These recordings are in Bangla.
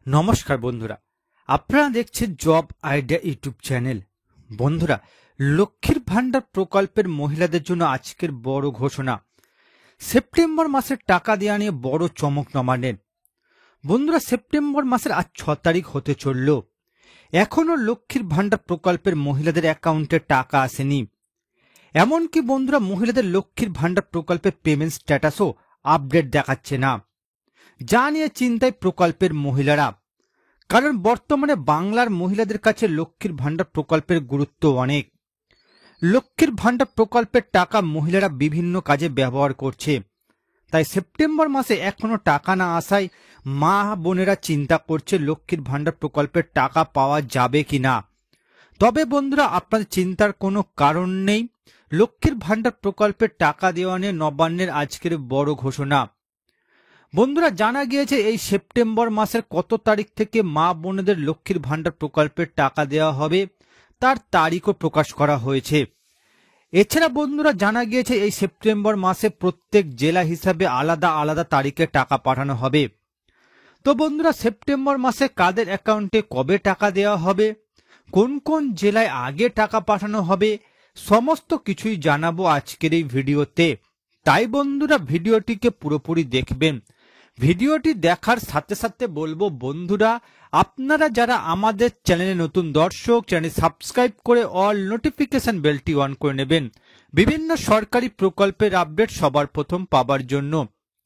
নমস্কার বন্ধুরা, আপনারা দেখছেন জব আইডিয়া ইউটিউব চ্যানেল। বন্ধুরা, লক্ষ্মীর ভান্ডার প্রকল্পের মহিলাদের জন্য আজকের বড় ঘোষণা। সেপ্টেম্বর মাসের টাকা দেওয়া নিয়ে বড় চমক নবান্নের। বন্ধুরা, সেপ্টেম্বর মাসের আজ 6 তারিখ হতে চলল, এখনো লক্ষ্মীর ভান্ডার প্রকল্পের মহিলাদের অ্যাকাউন্টে টাকা আসেনি। এমনকি বন্ধুরা, মহিলাদের লক্ষ্মীর ভান্ডার প্রকল্পের পেমেন্ট স্ট্যাটাসও আপডেট দেখাচ্ছে না, যা নিয়ে চিন্তায় প্রকল্পের মহিলারা। কারণ বর্তমানে বাংলার মহিলাদের কাছে লক্ষ্মীর ভান্ডার প্রকল্পের গুরুত্ব অনেক। লক্ষ্মীর ভান্ডার প্রকল্পের টাকা মহিলারা বিভিন্ন কাজে ব্যবহার করছে, তাই সেপ্টেম্বর মাসে এখনো টাকা না আসায় মা বোনেরা চিন্তা করছে লক্ষ্মীর ভান্ডার প্রকল্পের টাকা পাওয়া যাবে কিনা। তবে বন্ধুরা, আপনাদের চিন্তার কোনো কারণ নেই। লক্ষ্মীর ভান্ডার প্রকল্পের টাকা দেওয়া নিয়ে নবান্নের আজকের বড় ঘোষণা। বন্ধুরা, জানা গিয়েছে এই সেপ্টেম্বর মাসের কত তারিখ থেকে মা বোনেদের লক্ষ্মীর ভান্ডার প্রকল্পের টাকা দেওয়া হবে তার তারিখও প্রকাশ করা হয়েছে। এছাড়া বন্ধুরা, জানা গিয়েছে এই সেপ্টেম্বর মাসে প্রত্যেক জেলা হিসাবে আলাদা আলাদা তারিখে টাকা পাঠানো হবে। তো বন্ধুরা, সেপ্টেম্বর মাসে কাদের অ্যাকাউন্টে কবে টাকা দেওয়া হবে, কোন কোন জেলায় আগে টাকা পাঠানো হবে, সমস্ত কিছুই জানাবো আজকের এই ভিডিওতে। তাই বন্ধুরা, ভিডিওটিকে পুরোপুরি দেখবেন। ভিডিওটি দেখার সাথে সাথে বলবো বন্ধুরা, আপনারা যারা আমাদের চ্যানেলে নতুন দর্শক, চ্যানেল সাবস্ক্রাইব করে অল নোটিফিকেশন বেলটি অন করে নেবেন বিভিন্ন সরকারি প্রকল্পের আপডেট সবার প্রথম পাবার জন্য।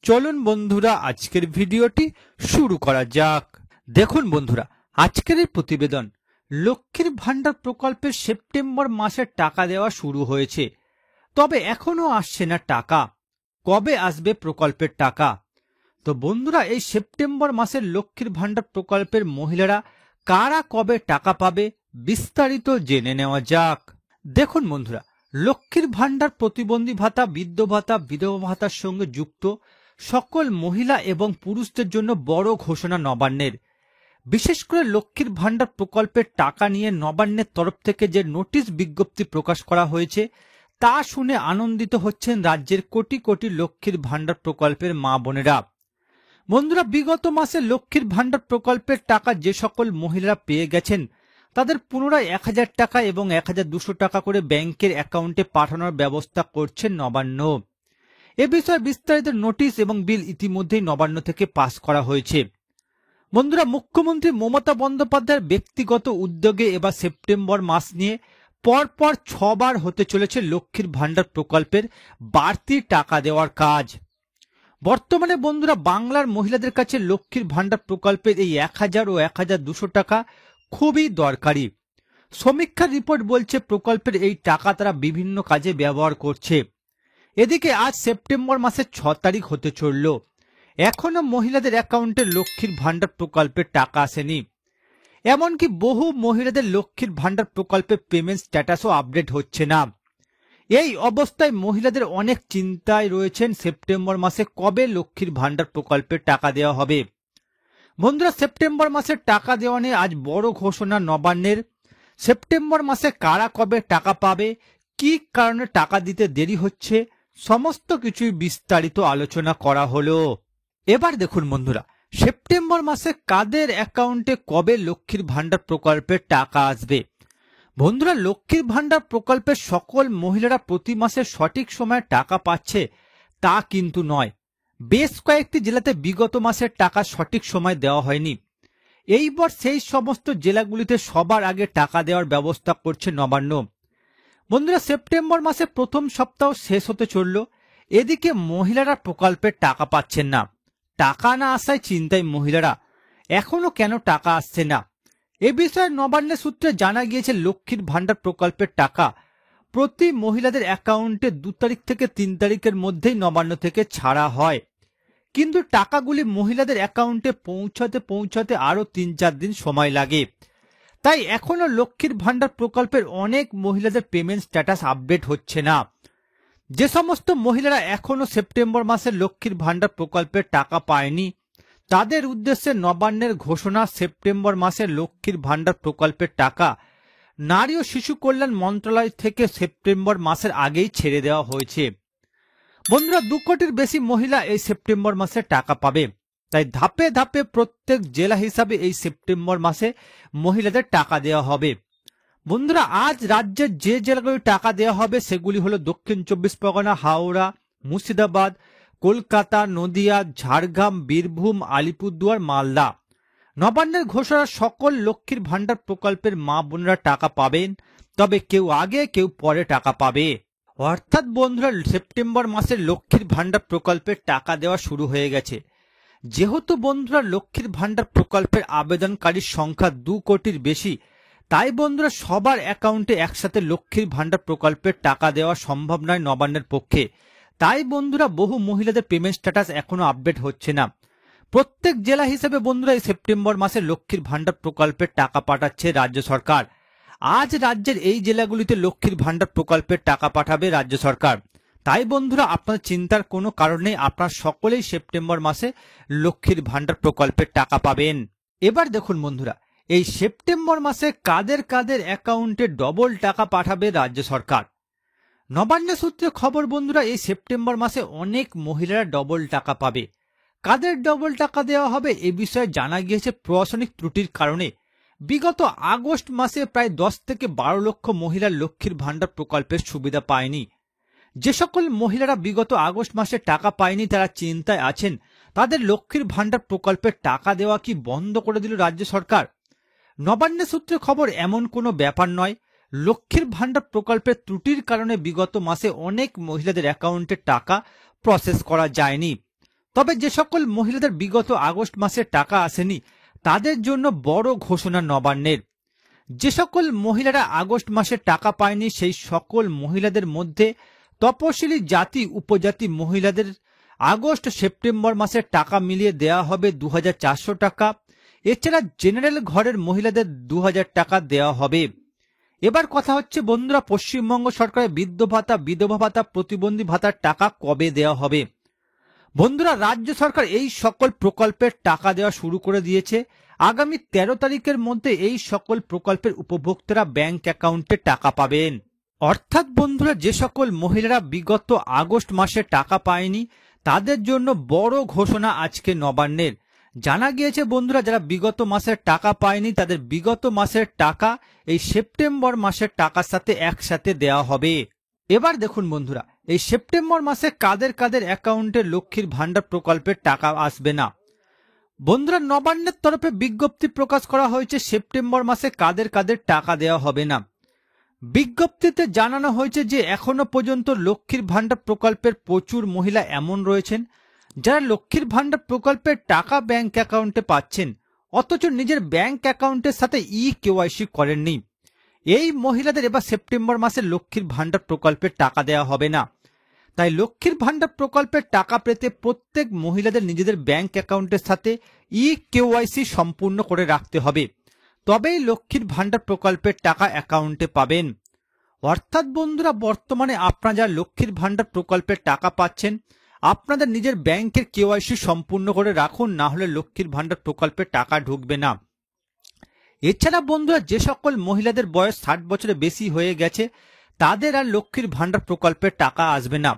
চলুন বন্ধুরা, আজকের ভিডিওটি শুরু করা যাক। দেখুন বন্ধুরা, আজকের এই প্রতিবেদন। লক্ষ্মীর ভান্ডার প্রকল্পের সেপ্টেম্বর মাসে টাকা দেওয়া শুরু হয়েছে, তবে এখনো আসছে না টাকা। কবে আসবে প্রকল্পের টাকা? তো বন্ধুরা, এই সেপ্টেম্বর মাসের লক্ষ্মীর ভান্ডার প্রকল্পের মহিলারা কারা কবে টাকা পাবে বিস্তারিত জেনে নেওয়া যাক। দেখুন বন্ধুরা, লক্ষ্মীর ভান্ডার প্রতিবন্ধী ভাতা, বৃদ্ধ ভাতা, বিধবা ভাতার সঙ্গে যুক্ত সকল মহিলা এবং পুরুষদের জন্য বড় ঘোষণা নবান্নের। বিশেষ করে লক্ষ্মীর ভান্ডার প্রকল্পের টাকা নিয়ে নবান্নের তরফ থেকে যে নোটিশ বিজ্ঞপ্তি প্রকাশ করা হয়েছে তা শুনে আনন্দিত হচ্ছেন রাজ্যের কোটি কোটি লক্ষ্মীর ভান্ডার প্রকল্পের মা বোনেরা। বন্ধুরা, বিগত মাসে লক্ষ্মীর ভান্ডার প্রকল্পের টাকা যে সকল মহিলারা পেয়ে গেছেন তাদের পুনরায় 1000 টাকা এবং 1200 টাকা করে ব্যাংকের অ্যাকাউন্টে পাঠানোর ব্যবস্থা করছে নবান্ন। এ বিষয়ে বিস্তারিত নোটিশ এবং বিল ইতিমধ্যেই নবান্ন থেকে পাস করা হয়েছে। বন্ধুরা, মুখ্যমন্ত্রী মমতা বন্দ্যোপাধ্যায়ের ব্যক্তিগত উদ্যোগে এবার সেপ্টেম্বর মাস নিয়ে পরপর 6 বার হতে চলেছে লক্ষ্মীর ভান্ডার প্রকল্পের বাড়তি টাকা দেওয়ার কাজ। বর্তমানে বন্ধুরা, বাংলার মহিলাদের কাছে লক্ষ্মীর ভান্ডার প্রকল্পের এই 1000 ও 1200 টাকা খুবই দরকারি। সমীক্ষার রিপোর্ট বলছে প্রকল্পের এই টাকা তারা বিভিন্ন কাজে ব্যবহার করছে। এদিকে আজ সেপ্টেম্বর মাসের 6 তারিখ হতে চলল, এখনো মহিলাদের অ্যাকাউন্টে লক্ষ্মীর ভান্ডার প্রকল্পের টাকা আসেনি। এমনকি বহু মহিলাদের লক্ষ্মীর ভান্ডার প্রকল্পের পেমেন্ট স্ট্যাটাসও আপডেট হচ্ছে না। এই অবস্থায় মহিলাদের অনেক চিন্তায় রয়েছেন সেপ্টেম্বর মাসে কবে লক্ষ্মীর ভান্ডার প্রকল্পের টাকা দেওয়া হবে। বন্ধুরা, সেপ্টেম্বর মাসের টাকা দেওয়া নিয়ে আজ বড় ঘোষণা নবান্নের। সেপ্টেম্বর মাসে কারা কবে টাকা পাবে, কি কারণে টাকা দিতে দেরি হচ্ছে, সমস্ত কিছুই বিস্তারিত আলোচনা করা হলো। এবার দেখুন বন্ধুরা, সেপ্টেম্বর মাসে কাদের অ্যাকাউন্টে কবে লক্ষ্মীর ভান্ডার প্রকল্পের টাকা আসবে। বন্ধুরা, লক্ষ্মীর ভান্ডার প্রকল্পের সকল মহিলারা প্রতি মাসে সঠিক সময়ে টাকা পাচ্ছে তা কিন্তু নয়। বেশ কয়েকটি জেলাতে বিগত মাসের টাকা সঠিক সময় দেওয়া হয়নি। এইবার সেই সমস্ত জেলাগুলিতে সবার আগে টাকা দেওয়ার ব্যবস্থা করছে নবান্ন। বন্ধুরা, সেপ্টেম্বর মাসে প্রথম সপ্তাহ শেষ হতে চলল, এদিকে মহিলারা প্রকল্পের টাকা পাচ্ছেন না। টাকা না আসায় চিন্তায় মহিলারা, এখনো কেন টাকা আসছে না। এ বিষয়ে নবান্নের সূত্রে জানা গিয়েছে লক্ষ্মীর ভান্ডার প্রকল্পের টাকা প্রতি মহিলাদের অ্যাকাউন্টে 2 তারিখ থেকে 3 তারিখের মধ্যেই নবান্ন থেকে ছাড়া হয়, কিন্তু টাকাগুলি মহিলাদের অ্যাকাউন্টে পৌঁছাতে আরো 3-4 দিন সময় লাগে। তাই এখনো লক্ষ্মীর ভান্ডার প্রকল্পের অনেক মহিলাদের পেমেন্ট স্ট্যাটাস আপডেট হচ্ছে না। যে সমস্ত মহিলারা এখনো সেপ্টেম্বর মাসে লক্ষ্মীর ভান্ডার প্রকল্পের টাকা পায়নি তাদের উদ্দেশ্যে নবান্নের ঘোষণা, সেপ্টেম্বর মাসে লক্ষ্মীর ভান্ডার প্রকল্পের টাকা নারী ও শিশু কল্যাণ মন্ত্রণালয় থেকে সেপ্টেম্বর মাসের আগেই ছেড়ে দেওয়া হয়েছে। বন্ধুরা, 2 কোটির বেশি মহিলা এই সেপ্টেম্বর মাসে টাকা পাবে। তাই ধাপে ধাপে প্রত্যেক জেলা হিসাবে এই সেপ্টেম্বর মাসে মহিলাদের টাকা দেওয়া হবে। বন্ধুরা, আজ রাজ্যের যে জেলাগুলি টাকা দেওয়া হবে সেগুলি হলো দক্ষিণ 24 পরগনা, হাওড়া, মুর্শিদাবাদ, কলকাতা, নদিয়া, ঝাড়গ্রাম, বীরভূম, আলিপুরদুয়ার, মালদা। নবান্নের ঘোষণা সকল লক্ষ্মীর ভান্ডার প্রকল্পের মা বোনেরা টাকা পাবেন, তবে কেউ আগে কেউ পরে টাকা পাবে। অর্থাৎ বন্ধুরা, সেপ্টেম্বর মাসে লক্ষ্মীর ভান্ডার প্রকল্পের টাকা দেওয়া শুরু হয়ে গেছে। যেহেতু বন্ধুরা লক্ষ্মীর ভান্ডার প্রকল্পের আবেদনকারীর সংখ্যা 2 কোটির বেশি, তাই বন্ধুরা সবার অ্যাকাউন্টে একসাথে লক্ষ্মীর ভান্ডার প্রকল্পের টাকা দেওয়া সম্ভব নয় নবান্নের পক্ষে। তাই বন্ধুরা বহু মহিলাদের পেমেন্ট স্ট্যাটাস এখনো আপডেট হচ্ছে না। প্রত্যেক জেলা হিসেবে বন্ধুরা এই সেপ্টেম্বর মাসে লক্ষ্মীর ভান্ডার প্রকল্পের টাকা পাঠাচ্ছে রাজ্য সরকার। আজ রাজ্যের এই জেলাগুলিতে লক্ষ্মীর ভান্ডার প্রকল্পের টাকা পাঠাবে রাজ্য সরকার। তাই বন্ধুরা আপনার চিন্তার কোনো কারণ নেই, আপনার সকলেই সেপ্টেম্বর মাসে লক্ষ্মীর ভান্ডার প্রকল্পের টাকা পাবেন। এবার দেখুন বন্ধুরা, এই সেপ্টেম্বর মাসে কাদের কাদের অ্যাকাউন্টে ডবল টাকা পাঠাবে রাজ্য সরকার। নবান্ন সূত্রে খবর বন্ধুরা, এই সেপ্টেম্বর মাসে অনেক মহিলারা ডবল টাকা পাবে। কাদের ডবল টাকা দেওয়া হবে এ বিষয়ে জানা গিয়েছে প্রশাসনিক ত্রুটির কারণে বিগত আগস্ট মাসে প্রায় 10 থেকে 12 লক্ষ মহিলা লক্ষ্মীর ভান্ডার প্রকল্পের সুবিধা পায়নি। যে সকল মহিলারা বিগত আগস্ট মাসে টাকা পায়নি তারা চিন্তায় আছেন, তাদের লক্ষ্মীর ভান্ডার প্রকল্পের টাকা দেওয়া কি বন্ধ করে দিল রাজ্য সরকার? নবান্ন সূত্রে খবর এমন কোনো ব্যাপার নয়। লক্ষ্মীর ভান্ডার প্রকল্পের ত্রুটির কারণে বিগত মাসে অনেক মহিলাদের অ্যাকাউন্টে টাকা প্রসেস করা যায়নি। তবে যে সকল মহিলাদের বিগত আগস্ট মাসে টাকা আসেনি তাদের জন্য বড় ঘোষণা নবান্নের। যে সকল মহিলারা আগস্ট মাসে টাকা পায়নি সেই সকল মহিলাদের মধ্যে তপশিলি জাতি উপজাতি মহিলাদের আগস্ট সেপ্টেম্বর মাসে টাকা মিলিয়ে দেওয়া হবে 2400 টাকা। এছাড়া জেনারেল ঘরের মহিলাদের 2000 টাকা দেওয়া হবে। এবার কথা হচ্ছে বন্ধুরা, পশ্চিমবঙ্গ সরকারের বৃদ্ধ ভাতা, বিধবা ভাতা, প্রতিবন্ধী ভাতার টাকা কবে দেওয়া হবে? বন্ধুরা, রাজ্য সরকার এই সকল প্রকল্পের টাকা দেওয়া শুরু করে দিয়েছে। আগামী 13 তারিখের মধ্যে এই সকল প্রকল্পের উপভোক্তারা ব্যাংক অ্যাকাউন্টে টাকা পাবেন। অর্থাৎ বন্ধুরা, যে সকল মহিলারা বিগত আগস্ট মাসে টাকা পায়নি তাদের জন্য বড় ঘোষণা আজকে নবান্নের। জানা গিয়েছে বন্ধুরা, যারা বিগত মাসের টাকা পায়নি তাদের বিগত মাসের টাকা এই সেপ্টেম্বর মাসের টাকার সাথে একসাথে দেওয়া হবে। এবার দেখুন বন্ধুরা, এই সেপ্টেম্বর মাসে কাদের কাদের অ্যাকাউন্টে লক্ষ্মীর ভান্ডার প্রকল্পের টাকা আসবে না। বন্ধুরা, নবান্নের তরফে বিজ্ঞপ্তি প্রকাশ করা হয়েছে সেপ্টেম্বর মাসে কাদের কাদের টাকা দেওয়া হবে না। বিজ্ঞপ্তিতে জানানো হয়েছে যে এখনো পর্যন্ত লক্ষ্মীর ভান্ডার প্রকল্পের প্রচুর মহিলা এমন রয়েছেন যারা লক্ষ্মীর ভান্ডার প্রকল্পের টাকা ব্যাংক অ্যাকাউন্টে পাচ্ছেন, অথচ নিজের ব্যাংক অ্যাকাউন্টের সাথে কেওয়াইসি করেননি। এই মহিলাদের এবার সেপ্টেম্বর মাসে লক্ষ্মীর ভান্ডার প্রকল্পের টাকা দেওয়া হবে না। তাই লক্ষ্মীর ভান্ডার প্রকল্পের টাকা পেতে প্রত্যেক মহিলাদের নিজেদের ব্যাংক অ্যাকাউন্টের সাথে কেওয়াইসি সম্পূর্ণ করে রাখতে হবে, তবেই লক্ষ্মীর ভান্ডার প্রকল্পের টাকা অ্যাকাউন্টে পাবেন। অর্থাৎ বন্ধুরা, বর্তমানে আপনারা যা লক্ষ্মীর ভান্ডার প্রকল্পের টাকা পাচ্ছেন আপনাদের নিজের ব্যাংকের কেওয়াইসি সম্পূর্ণ করে রাখুন, না হলে লক্ষ্মীর ভান্ডার প্রকল্পের টাকা ঢুকবে না। এছাড়া বন্ধুরা, যে সকল মহিলাদের বয়স 60 বছরের বেশি হয়ে গেছে তাদের আর লক্ষ্মীর ভান্ডার প্রকল্পের টাকা আসবে না।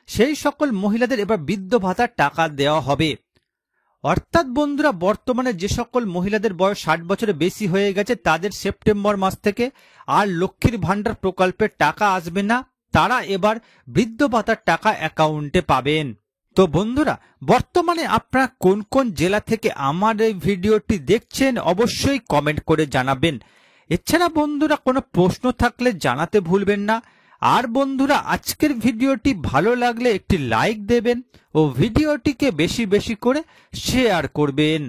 সেই সকল মহিলাদের এবার বৃদ্ধ ভাতার টাকা দেওয়া হবে। অর্থাৎ বন্ধুরা, বর্তমানে যে সকল মহিলাদের বয়স 60 বছরের বেশি হয়ে গেছে তাদের সেপ্টেম্বর মাস থেকে আর লক্ষ্মীর ভান্ডার প্রকল্পের টাকা আসবে না, তারা এবার বৃদ্ধ ভাতার টাকা অ্যাকাউন্টে পাবেন। তো বন্ধুরা, বর্তমানে আপনারা কোন কোন জেলা থেকে আমার এই ভিডিওটি দেখছেন অবশ্যই কমেন্ট করে জানাবেন। এছাড়া বন্ধুরা, কোনো প্রশ্ন থাকলে জানাতে ভুলবেন না। আর বন্ধুরা, আজকের ভিডিওটি ভালো লাগলে একটি লাইক দেবেন ও ভিডিওটিকে বেশি বেশি করে শেয়ার করবেন।